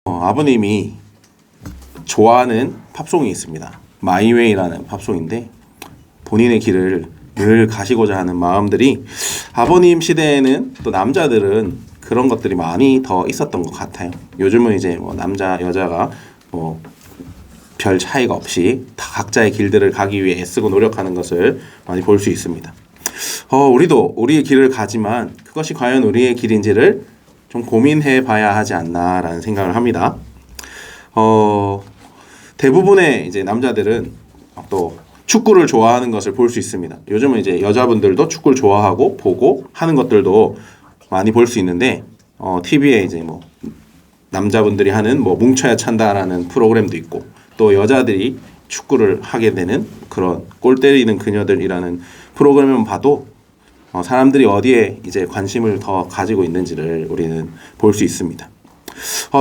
아버님이 좋아하는 팝송이 있습니다. 마이웨이라는 팝송인데 본인의 길을 늘 가시고자 하는 마음들이 아버님 시대에는 또 남자들은 그런 것들이 많이 더 있었던 것 같아요. 요즘은 이제 뭐 남자 여자가 뭐 별 차이가 없이 다 각자의 길들을 가기 위해 애쓰고 노력하는 것을 많이 볼 수 있습니다. 우리도 우리의 길을 가지만 그것이 과연 우리의 길인지를 좀 고민해 봐야 하지 않나라는 생각을 합니다. 대부분의 이제 남자들은 또 축구를 좋아하는 것을 볼 수 있습니다. 요즘은 이제 여자분들도 축구를 좋아하고 보고 하는 것들도 많이 볼 수 있는데, TV에 이제 뭐 남자분들이 하는 뭐 뭉쳐야 찬다라는 프로그램도 있고, 또 여자들이 축구를 하게 되는 그런 골 때리는 그녀들이라는 프로그램을 봐도 사람들이 어디에 이제 관심을 더 가지고 있는지를 우리는 볼 수 있습니다.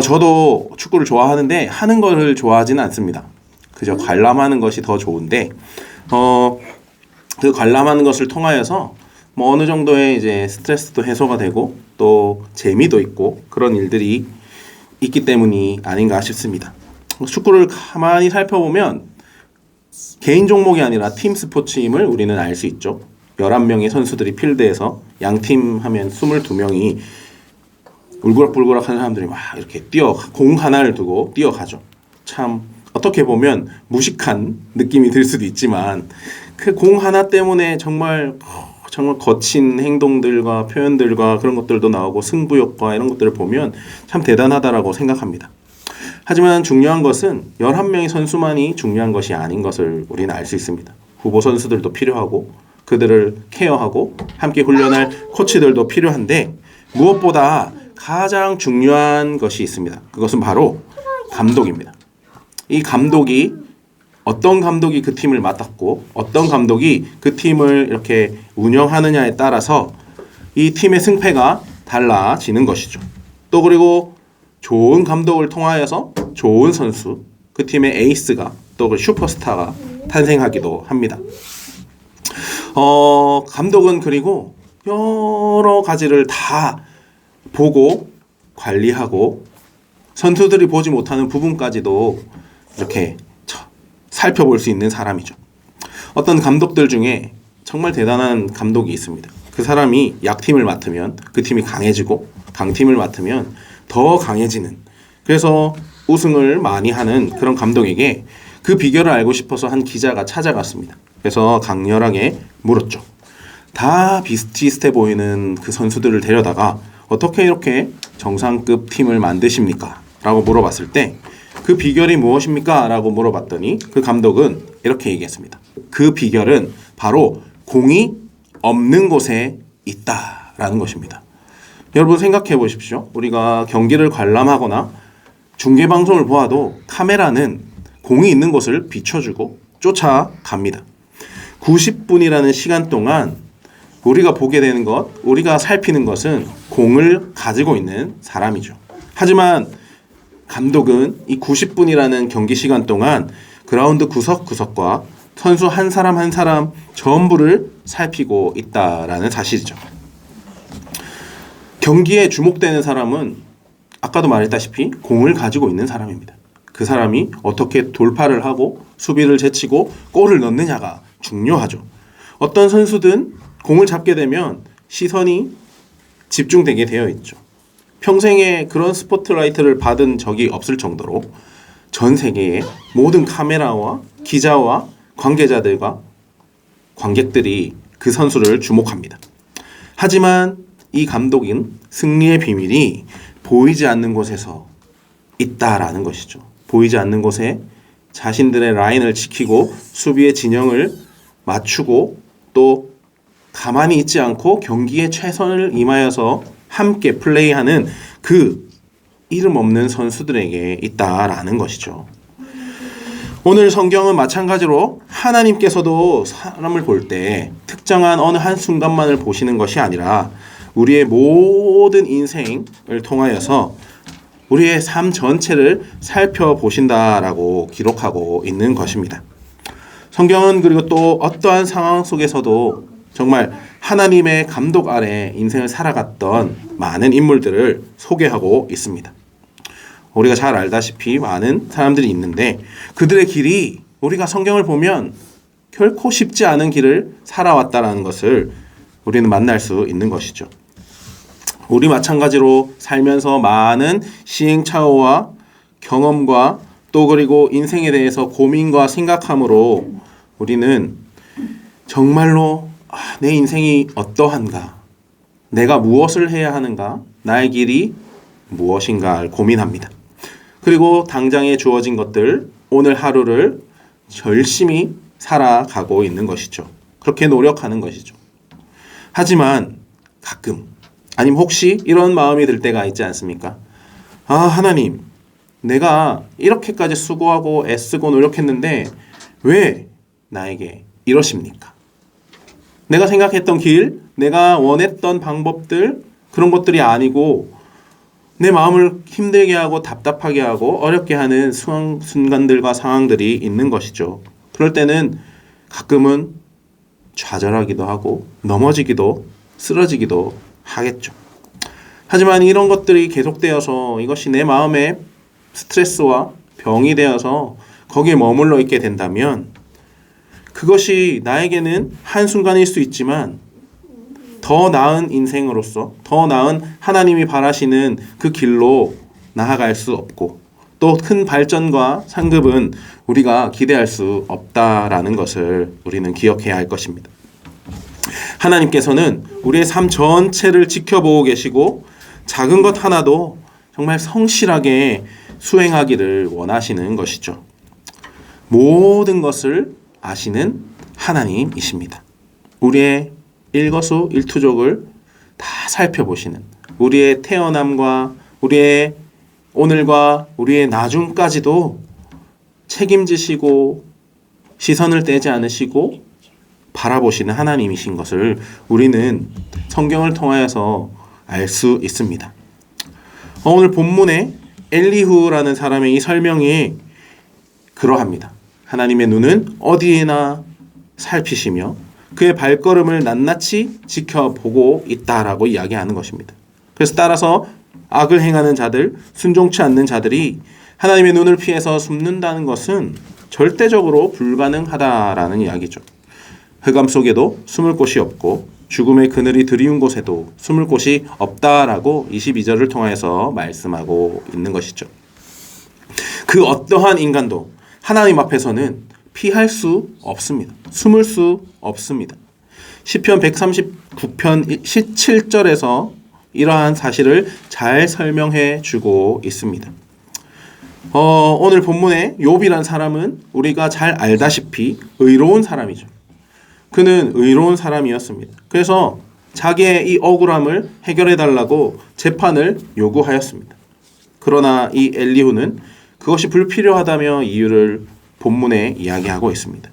저도 축구를 좋아하는데 하는 거를 좋아하지는 않습니다. 그저 관람하는 것이 더 좋은데 그 관람하는 것을 통하여서 뭐 어느 정도의 이제 스트레스도 해소가 되고 또 재미도 있고 그런 일들이 있기 때문이 아닌가 싶습니다. 축구를 가만히 살펴보면 개인 종목이 아니라 팀 스포츠임을 우리는 알 수 있죠. 11명의 선수들이 필드에서 양팀 하면 22명이 울그락불그락 하는 사람들이 막 이렇게 공 하나를 두고 뛰어가죠. 참 어떻게 보면 무식한 느낌이 들 수도 있지만 그 공 하나 때문에 정말 거친 행동들과 표현들과 그런 것들도 나오고 승부욕과 이런 것들을 보면 참 대단하다라고 생각합니다. 하지만 중요한 것은 11명의 선수만이 중요한 것이 아닌 것을 우리는 알 수 있습니다. 후보 선수들도 필요하고 그들을 케어하고 함께 훈련할 코치들도 필요한데 무엇보다 가장 중요한 것이 있습니다. 그것은 바로 감독입니다. 이 감독이 어떤 감독이 그 팀을 맡았고 어떤 감독이 그 팀을 이렇게 운영하느냐에 따라서 이 팀의 승패가 달라지는 것이죠. 또 그리고 좋은 감독을 통하여서 좋은 선수, 그 팀의 에이스가 또 그 슈퍼스타가 탄생하기도 합니다. 감독은 그리고 여러 가지를 다 보고 관리하고 선수들이 보지 못하는 부분까지도 이렇게 살펴볼 수 있는 사람이죠. 어떤 감독들 중에 정말 대단한 감독이 있습니다. 그 사람이 약팀을 맡으면 그 팀이 강해지고 강팀을 맡으면 더 강해지는, 그래서 우승을 많이 하는 그런 감독에게 그 비결을 알고 싶어서 한 기자가 찾아갔습니다. 그래서 강렬하게 물었죠. 다 비슷비슷해 보이는 그 선수들을 데려다가 어떻게 이렇게 정상급 팀을 만드십니까? 라고 물어봤을 때 그 비결이 무엇입니까? 라고 물어봤더니 그 감독은 이렇게 얘기했습니다. 그 비결은 바로 공이 없는 곳에 있다라는 것입니다. 여러분 생각해 보십시오. 우리가 경기를 관람하거나 중계방송을 보아도 카메라는 공이 있는 곳을 비춰주고 쫓아갑니다. 90분이라는 시간 동안 우리가 보게 되는 것, 우리가 살피는 것은 공을 가지고 있는 사람이죠. 하지만 감독은 이 90분이라는 경기 시간 동안 그라운드 구석구석과 선수 한 사람 한 사람 전부를 살피고 있다라는 사실이죠. 경기에 주목되는 사람은 아까도 말했다시피 공을 가지고 있는 사람입니다. 그 사람이 어떻게 돌파를 하고 수비를 제치고 골을 넣느냐가 중요하죠. 어떤 선수든 공을 잡게 되면 시선이 집중되게 되어 있죠. 평생에 그런 스포트라이트를 받은 적이 없을 정도로 전 세계의 모든 카메라와 기자와 관계자들과 관객들이 그 선수를 주목합니다. 하지만 이 감독인 승리의 비밀이 보이지 않는 곳에서 있다라는 것이죠. 보이지 않는 곳에 자신들의 라인을 지키고 수비의 진영을 맞추고 또 가만히 있지 않고 경기에 최선을 임하여서 함께 플레이하는 그 이름 없는 선수들에게 있다라는 것이죠. 오늘 성경은 마찬가지로 하나님께서도 사람을 볼 때 특정한 어느 한순간만을 보시는 것이 아니라 우리의 모든 인생을 통하여서 우리의 삶 전체를 살펴보신다라고 기록하고 있는 것입니다. 성경은 그리고 또 어떠한 상황 속에서도 정말 하나님의 감독 아래 인생을 살아갔던 많은 인물들을 소개하고 있습니다. 우리가 잘 알다시피 많은 사람들이 있는데 그들의 길이 우리가 성경을 보면 결코 쉽지 않은 길을 살아왔다라는 것을 우리는 만날 수 있는 것이죠. 우리 마찬가지로 살면서 많은 시행착오와 경험과 또 그리고 인생에 대해서 고민과 생각함으로 우리는 정말로 내 인생이 어떠한가? 내가 무엇을 해야 하는가? 나의 길이 무엇인가를 고민합니다. 그리고 당장에 주어진 것들, 오늘 하루를 열심히 살아가고 있는 것이죠. 그렇게 노력하는 것이죠. 하지만 가끔, 아니면 혹시 이런 마음이 들 때가 있지 않습니까? 하나님, 내가 이렇게까지 수고하고 애쓰고 노력했는데 왜 나에게 이러십니까? 내가 생각했던 길, 내가 원했던 방법들, 그런 것들이 아니고 내 마음을 힘들게 하고 답답하게 하고 어렵게 하는 순간들과 상황들이 있는 것이죠. 그럴 때는 가끔은 좌절하기도 하고 넘어지기도 쓰러지기도 하겠죠. 하지만 이런 것들이 계속되어서 이것이 내 마음에 스트레스와 병이 되어서 거기에 머물러 있게 된다면 그것이 나에게는 한순간일 수 있지만 더 나은 인생으로서 더 나은 하나님이 바라시는 그 길로 나아갈 수 없고 또 큰 발전과 상급은 우리가 기대할 수 없다라는 것을 우리는 기억해야 할 것입니다. 하나님께서는 우리의 삶 전체를 지켜보고 계시고 작은 것 하나도 정말 성실하게 수행하기를 원하시는 것이죠. 모든 것을 아시는 하나님이십니다. 우리의 일거수일투족을 다 살펴보시는 우리의 태어남과 우리의 오늘과 우리의 나중까지도 책임지시고 시선을 떼지 않으시고 바라보시는 하나님이신 것을 우리는 성경을 통하여서 알 수 있습니다. 오늘 본문에 엘리후라는 사람의 이 설명이 그러합니다. 하나님의 눈은 어디에나 살피시며 그의 발걸음을 낱낱이 지켜보고 있다라고 이야기하는 것입니다. 그래서 따라서 악을 행하는 자들, 순종치 않는 자들이 하나님의 눈을 피해서 숨는다는 것은 절대적으로 불가능하다라는 이야기죠. 흑암 속에도 숨을 곳이 없고 죽음의 그늘이 드리운 곳에도 숨을 곳이 없다라고 22절을 통해서 말씀하고 있는 것이죠. 그 어떠한 인간도 하나님 앞에서는 피할 수 없습니다. 숨을 수 없습니다. 시편 139편 17절에서 이러한 사실을 잘 설명해 주고 있습니다. 오늘 본문에 욥이란 사람은 우리가 잘 알다시피 의로운 사람이죠. 그는 의로운 사람이었습니다. 그래서 자기의 이 억울함을 해결해 달라고 재판을 요구하였습니다. 그러나 이 엘리후는 그것이 불필요하다며 이유를 본문에 이야기하고 있습니다.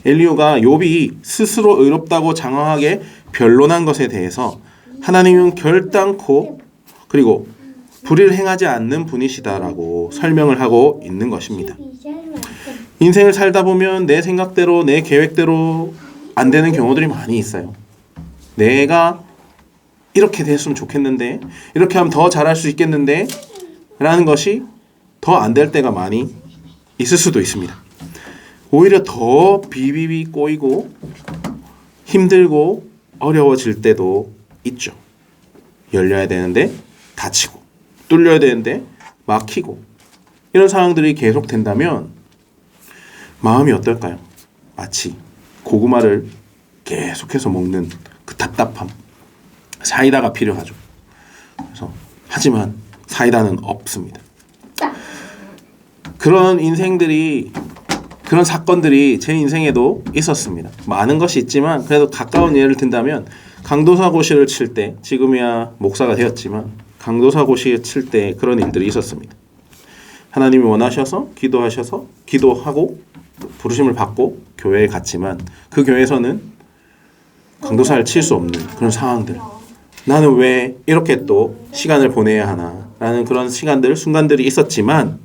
엘리후가 욥이 스스로 의롭다고 장황하게 변론한 것에 대해서 하나님은 결단코 그리고 불의를 행하지 않는 분이시다라고 설명을 하고 있는 것입니다. 인생을 살다 보면 내 생각대로 내 계획대로 안 되는 경우들이 많이 있어요. 내가 이렇게 됐으면 좋겠는데 이렇게 하면 더 잘할 수 있겠는데 라는 것이 더 안 될 때가 많이 있을 수도 있습니다. 오히려 더 비비비 꼬이고 힘들고 어려워질 때도 있죠. 열려야 되는데 닫히고 뚫려야 되는데 막히고 이런 상황들이 계속된다면 마음이 어떨까요? 마치 고구마를 계속해서 먹는 그 답답함. 사이다가 필요하죠. 그래서 하지만 사이다는 없습니다. 그런 인생들이 그런 사건들이 제 인생에도 있었습니다. 많은 것이 있지만 그래도 가까운 예를 든다면 강도사고시를 칠 때 지금이야 목사가 되었지만 강도사고시 칠 때 그런 일들이 있었습니다. 하나님이 원하셔서 기도하셔서 기도하고 부르심을 받고 교회에 갔지만 그 교회에서는 강도사를 칠 수 없는 그런 상황들. 나는 왜 이렇게 또 시간을 보내야 하나 라는 그런 시간들, 순간들이 있었지만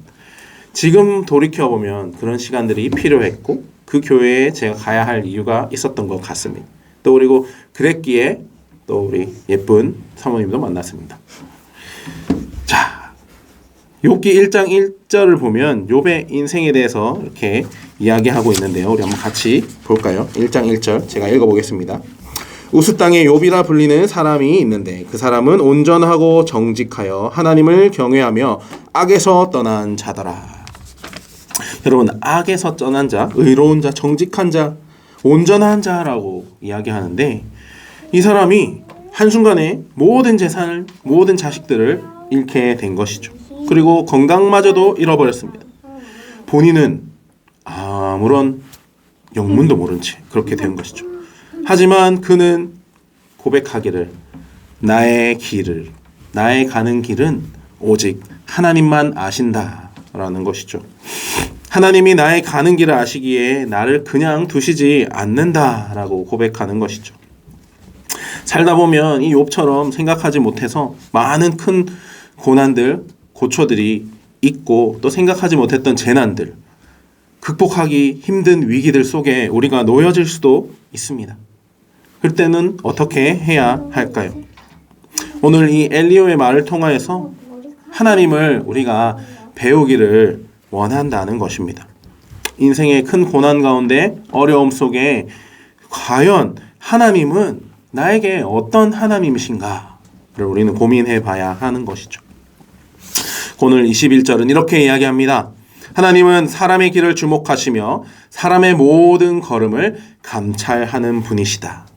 지금 돌이켜보면 그런 시간들이 필요했고 그 교회에 제가 가야 할 이유가 있었던 것 같습니다. 또 그리고 그랬기에 또 우리 예쁜 사모님도 만났습니다. 자, 욥기 1장 1절을 보면 욥의 인생에 대해서 이렇게 이야기하고 있는데요. 우리 한번 같이 볼까요? 1장 1절 제가 읽어보겠습니다. 우스 땅에 욥이라 불리는 사람이 있는데 그 사람은 온전하고 정직하여 하나님을 경외하며 악에서 떠난 자더라. 여러분, 악에서 떠난 자, 의로운 자, 정직한 자, 온전한 자라고 이야기하는데 이 사람이 한순간에 모든 재산을, 모든 자식들을 잃게 된 것이죠. 그리고 건강마저도 잃어버렸습니다. 본인은 아무런 영문도 모른 채 그렇게 된 것이죠. 하지만 그는 고백하기를 나의 가는 길은 오직 하나님만 아신다라는 것이죠. 하나님이 나의 가는 길을 아시기에 나를 그냥 두시지 않는다라고 고백하는 것이죠. 살다 보면 이 욥처럼 생각하지 못해서 많은 큰 고난들, 고초들이 있고 또 생각하지 못했던 재난들, 극복하기 힘든 위기들 속에 우리가 놓여질 수도 있습니다. 그때는 어떻게 해야 할까요? 오늘 이 엘리야의 말을 통하여서 하나님을 우리가 배우기를 원한다는 것입니다. 인생의 큰 고난 가운데 어려움 속에 과연 하나님은 나에게 어떤 하나님이신가를 우리는 고민해 봐야 하는 것이죠. 오늘 21절은 이렇게 이야기합니다. 하나님은 사람의 길을 주목하시며 사람의 모든 걸음을 감찰하는 분이시다.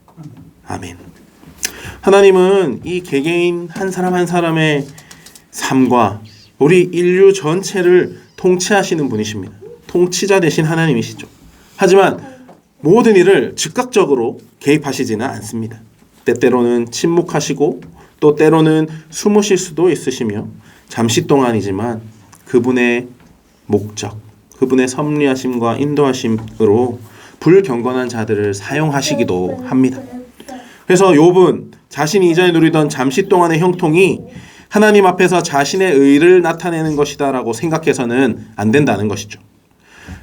아멘. 하나님은 이 개개인 한 사람 한 사람의 삶과 우리 인류 전체를 통치하시는 분이십니다. 통치자 되신 하나님이시죠. 하지만 모든 일을 즉각적으로 개입하시지는 않습니다. 때때로는 침묵하시고 또 때로는 숨으실 수도 있으시며 잠시 동안이지만 그분의 목적, 그분의 섭리하심과 인도하심으로 불경건한 자들을 사용하시기도 합니다. 그래서 욥은 자신이 이전에 누리던 잠시 동안의 형통이 하나님 앞에서 자신의 의를 나타내는 것이다 라고 생각해서는 안 된다는 것이죠.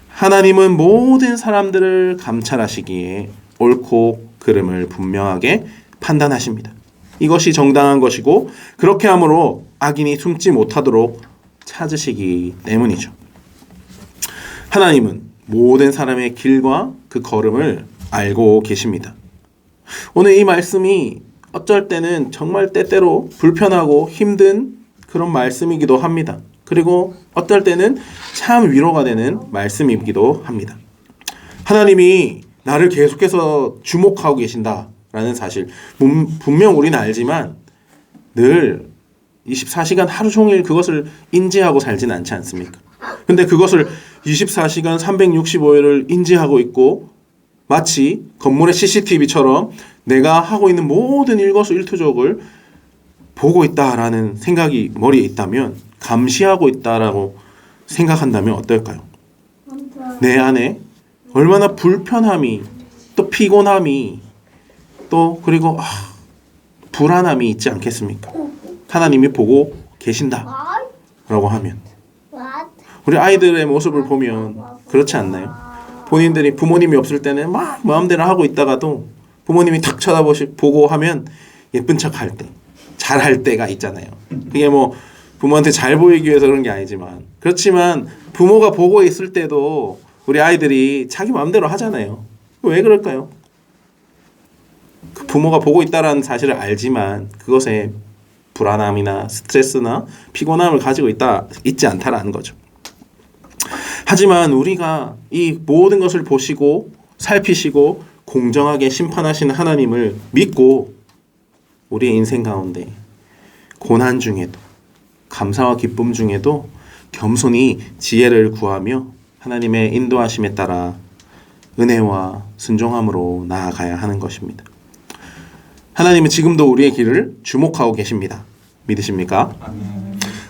하나님은 모든 사람들을 감찰하시기에 옳고 그름을 분명하게 판단하십니다. 이것이 정당한 것이고 그렇게 함으로 악인이 숨지 못하도록 찾으시기 때문이죠. 하나님은 모든 사람의 길과 그 걸음을 알고 계십니다. 오늘 이 말씀이 어쩔 때는 정말 때때로 불편하고 힘든 그런 말씀이기도 합니다. 그리고 어떨 때는 참 위로가 되는 말씀이기도 합니다. 하나님이 나를 계속해서 주목하고 계신다라는 사실, 분명 우리는 알지만 늘 24시간 하루 종일 그것을 인지하고 살지는 않지 않습니까? 근데 그것을 24시간 365일을 인지하고 있고 마치 건물의 CCTV처럼 내가 하고 있는 모든 일거수일투족을 보고 있다라는 생각이 머리에 있다면, 감시하고 있다라고 생각한다면 어떨까요? 내 안에 얼마나 불편함이, 또 피곤함이, 또 그리고 불안함이 있지 않겠습니까? 하나님이 보고 계신다라고 하면. 우리 아이들의 모습을 보면 그렇지 않나요? 본인들이 부모님이 없을 때는 막 마음대로 하고 있다가도 부모님이 탁 쳐다보고 하면 예쁜 척 할 때, 잘할 때가 있잖아요. 그게 뭐 부모한테 잘 보이기 위해서 그런 게 아니지만, 그렇지만 부모가 보고 있을 때도 우리 아이들이 자기 마음대로 하잖아요. 왜 그럴까요? 그 부모가 보고 있다라는 사실을 알지만 그것에 불안함이나 스트레스나 피곤함을 가지고 있지 않다라는 거죠. 하지만 우리가 이 모든 것을 보시고 살피시고 공정하게 심판하시는 하나님을 믿고 우리의 인생 가운데 고난 중에도, 감사와 기쁨 중에도 겸손히 지혜를 구하며 하나님의 인도하심에 따라 은혜와 순종함으로 나아가야 하는 것입니다. 하나님은 지금도 우리의 길을 주목하고 계십니다. 믿으십니까?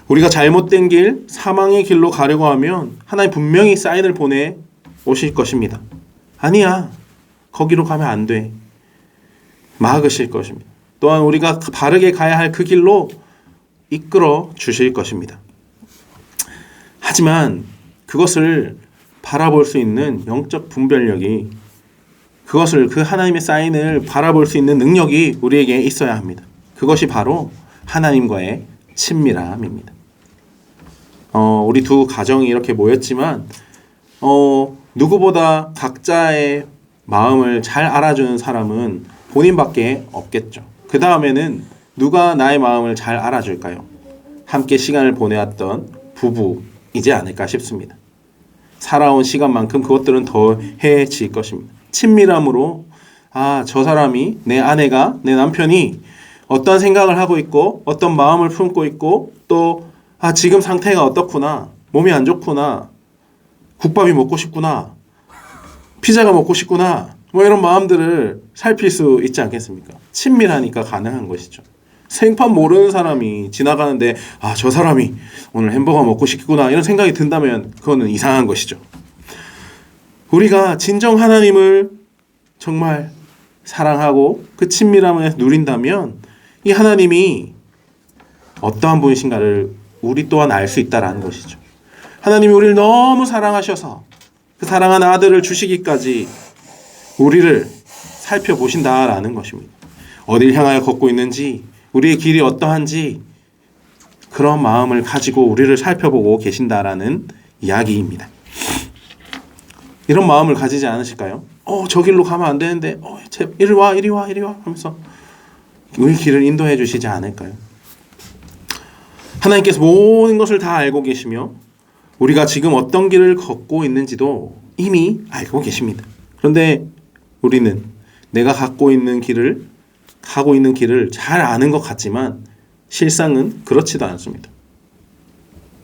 우리가 잘못된 길, 사망의 길로 가려고 하면 하나님 분명히 사인을 보내 오실 것입니다. 아니야, 거기로 가면 안 돼, 막으실 것입니다. 또한 우리가 바르게 가야 할 그 길로 이끌어 주실 것입니다. 하지만 그것을 바라볼 수 있는 영적 분별력이, 그것을, 그 하나님의 사인을 바라볼 수 있는 능력이 우리에게 있어야 합니다. 그것이 바로 하나님과의 친밀함입니다. 우리 두 가정이 이렇게 모였지만 누구보다 각자의 마음을 잘 알아주는 사람은 본인밖에 없겠죠. 그 다음에는 누가 나의 마음을 잘 알아줄까요? 함께 시간을 보내왔던 부부이지 않을까 싶습니다. 살아온 시간만큼 그것들은 더해질 것입니다. 친밀함으로 저 사람이, 내 아내가, 내 남편이 어떤 생각을 하고 있고 어떤 마음을 품고 있고 또 지금 상태가 어떻구나, 몸이 안 좋구나, 국밥이 먹고 싶구나, 피자가 먹고 싶구나, 뭐 이런 마음들을 살필 수 있지 않겠습니까? 친밀하니까 가능한 것이죠. 생판 모르는 사람이 지나가는데 저 사람이 오늘 햄버거 먹고 싶구나 이런 생각이 든다면 그거는 이상한 것이죠. 우리가 진정 하나님을 정말 사랑하고 그 친밀함을 누린다면 이 하나님이 어떠한 분이신가를 우리 또한 알 수 있다라는 것이죠. 하나님이 우리를 너무 사랑하셔서 그 사랑하는 아들을 주시기까지 우리를 살펴보신다라는 것입니다. 어딜 향하여 걷고 있는지, 우리의 길이 어떠한지 그런 마음을 가지고 우리를 살펴보고 계신다라는 이야기입니다. 이런 마음을 가지지 않으실까요? 저 길로 가면 안 되는데 이리 와 하면서 우리 길을 인도해 주시지 않을까요? 하나님께서 모든 것을 다 알고 계시며 우리가 지금 어떤 길을 걷고 있는지도 이미 알고 계십니다. 그런데 우리는 내가 가고 있는 길을 잘 아는 것 같지만 실상은 그렇지도 않습니다.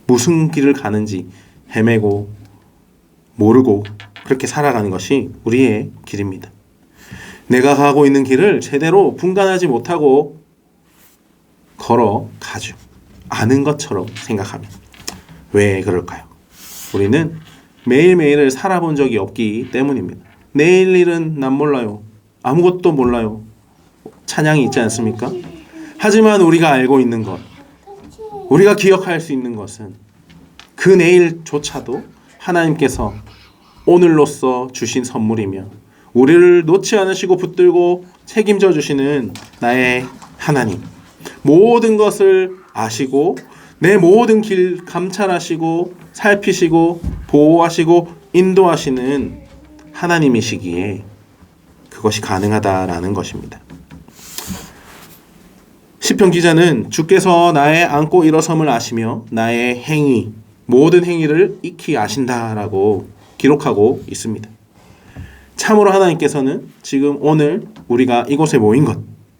무슨 길을 가는지 헤매고 모르고 그렇게 살아가는 것이 우리의 길입니다. 내가 가고 있는 길을 제대로 분간하지 못하고 걸어가죠. 아는 것처럼 생각합니다. 왜 그럴까요? 우리는 매일매일을 살아본 적이 없기 때문입니다. 내일 일은 난 몰라요. 아무것도 몰라요. 찬양이 있지 않습니까? 하지만 우리가 알고 있는 것, 우리가 기억할 수 있는 것은 그 내일조차도 하나님께서 오늘로써 주신 선물이며 우리를 놓지 않으시고 붙들고 책임져 주시는 나의 하나님, 모든 것을 아시고 내 모든 길 감찰하시고 살피시고 보호하시고 인도하시는 하나님이시기에 그것이 가능하다라는 것입니다. 시편 기자는 주께서 나의 앉고 일어섬을 아시며 나의 행위, 모든 행위를 익히 아신다라고 기록하고 있습니다. 참으로 하나님께서는 지금 오늘 우리가 이곳에 모인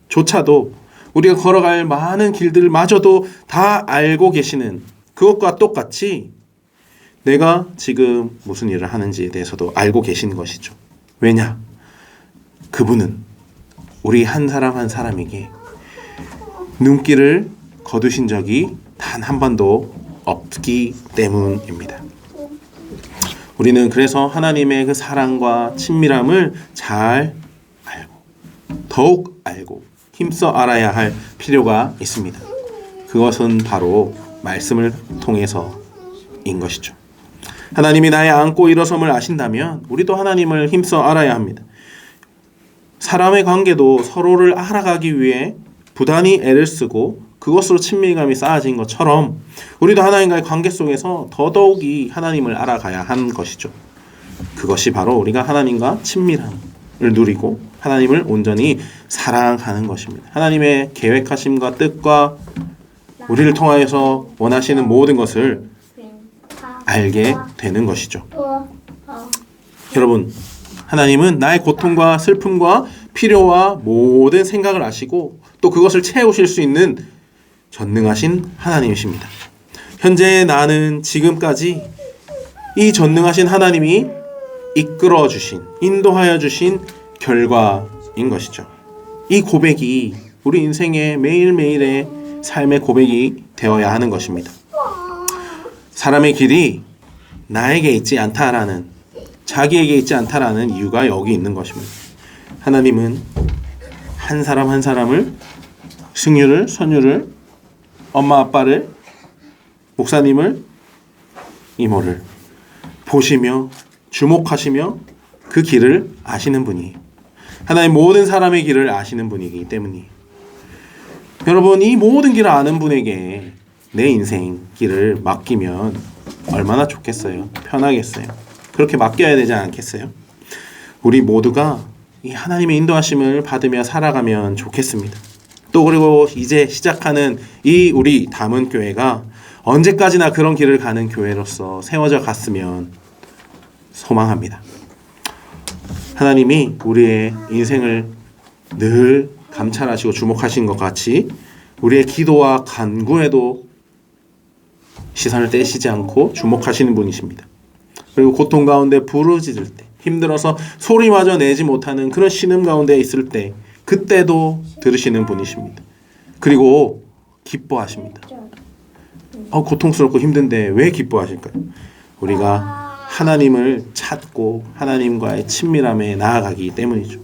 것조차도 우리가 걸어갈 많은 길들마저도 다 알고 계시는 그것과 똑같이 내가 지금 무슨 일을 하는지에 대해서도 알고 계시는 것이죠. 왜냐? 그분은 우리 한 사람 한 사람에게 눈길을 거두신 적이 단 한 번도 없기 때문입니다. 우리는 그래서 하나님의 그 사랑과 친밀함을 잘 알고 더욱 알고 힘써 알아야 할 필요가 있습니다. 그것은 바로 말씀을 통해서인 것이죠. 하나님이 나의 앉고 일어섬을 아신다면 우리도 하나님을 힘써 알아야 합니다. 사람의 관계도 서로를 알아가기 위해 부단히 애를 쓰고 그것으로 친밀감이 쌓아진 것처럼 우리도 하나님과의 관계 속에서 더더욱이 하나님을 알아가야 하는 것이죠. 그것이 바로 우리가 하나님과 친밀함을 누리고 하나님을 온전히 사랑하는 것입니다. 하나님의 계획하심과 뜻과 우리를 통하여서 원하시는 모든 것을 알게 되는 것이죠. 여러분, 하나님은 나의 고통과 슬픔과 필요와 모든 생각을 아시고 또 그것을 채우실 수 있는 전능하신 하나님이십니다. 현재 나는 지금까지 이 전능하신 하나님이 이끌어 주신, 인도하여 주신 결과인 것이죠. 이 고백이 우리 인생의 매일매일의 삶의 고백이 되어야 하는 것입니다. 사람의 길이 나에게 있지 않다라는, 자기에게 있지 않다라는 이유가 여기 있는 것입니다. 하나님은 한 사람 한 사람을, 승유를, 선유를, 엄마 아빠를, 목사님을, 이모를 보시며 주목하시며 그 길을 아시는 분이에요. 하나님 모든 사람의 길을 아시는 분이기 때문이에요. 여러분, 이 모든 길을 아는 분에게 내 인생 길을 맡기면 얼마나 좋겠어요. 편하겠어요. 그렇게 맡겨야 되지 않겠어요? 우리 모두가 이 하나님의 인도하심을 받으며 살아가면 좋겠습니다. 또 그리고 이제 시작하는 이 우리 담은 교회가 언제까지나 그런 길을 가는 교회로서 세워져 갔으면 소망합니다. 하나님이 우리의 인생을 늘 감찰하시고 주목하신 것 같이 우리의 기도와 간구에도 시선을 떼시지 않고 주목하시는 분이십니다. 그리고 고통 가운데 부르짖을 때, 힘들어서 소리마저 내지 못하는 그런 신음 가운데 있을 때, 그때도 들으시는 분이십니다. 그리고 기뻐하십니다. 고통스럽고 힘든데 왜 기뻐하실까요? 우리가 하나님을 찾고 하나님과의 친밀함에 나아가기 때문이죠.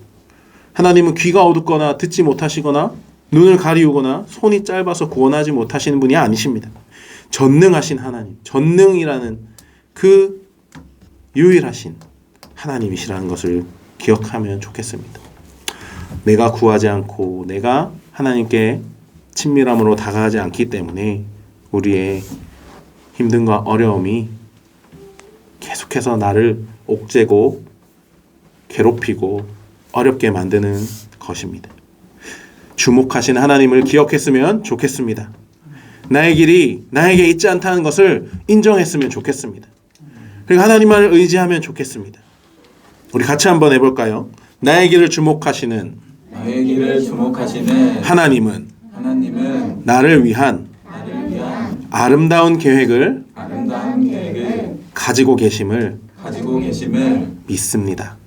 하나님은 귀가 어둡거나 듣지 못하시거나 눈을 가리우거나 손이 짧아서 구원하지 못하시는 분이 아니십니다. 전능하신 하나님, 전능이라는 그 유일하신 하나님이시라는 것을 기억하면 좋겠습니다. 내가 구하지 않고 내가 하나님께 친밀함으로 다가가지 않기 때문에 우리의 힘듦과 어려움이 계속해서 나를 옥죄고 괴롭히고 어렵게 만드는 것입니다. 주목하신 하나님을 기억했으면 좋겠습니다. 나의 길이 나에게 있지 않다는 것을 인정했으면 좋겠습니다. 그리고 하나님만을 의지하면 좋겠습니다. 우리 같이 한번 해볼까요? 나의 길을 주목하시는 하나님은 나를 위한 아름다운 계획을 가지고 계심을 믿습니다.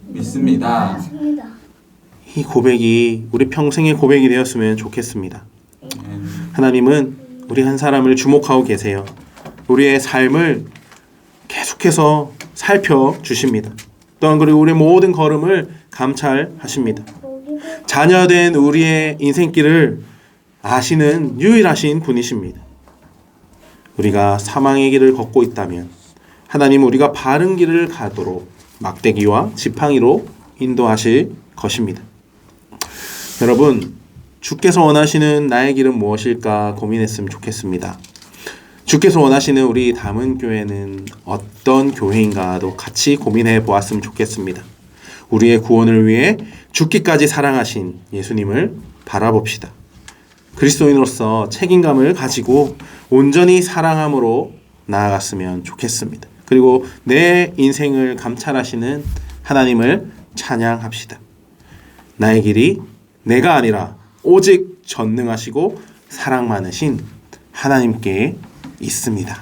이 고백이 우리 평생의 고백이 되었으면 좋겠습니다. 하나님은 우리 한 사람을 주목하고 계세요. 우리의 삶을 계속해서 살펴주십니다. 또한 그리고 우리 모든 걸음을 감찰하십니다. 자녀된 우리의 인생길을 아시는 유일하신 분이십니다. 우리가 사망의 길을 걷고 있다면 하나님은 우리가 바른 길을 가도록 막대기와 지팡이로 인도하실 것입니다. 여러분, 주께서 원하시는 나의 길은 무엇일까 고민했으면 좋겠습니다. 주께서 원하시는 우리 담은 교회는 어떤 교회인가도 같이 고민해 보았으면 좋겠습니다. 우리의 구원을 위해 죽기까지 사랑하신 예수님을 바라봅시다. 그리스도인으로서 책임감을 가지고 온전히 사랑함으로 나아갔으면 좋겠습니다. 그리고 내 인생을 감찰하시는 하나님을 찬양합시다. 나의 길이 내가 아니라 오직 전능하시고 사랑 많으신 하나님께 있습니다.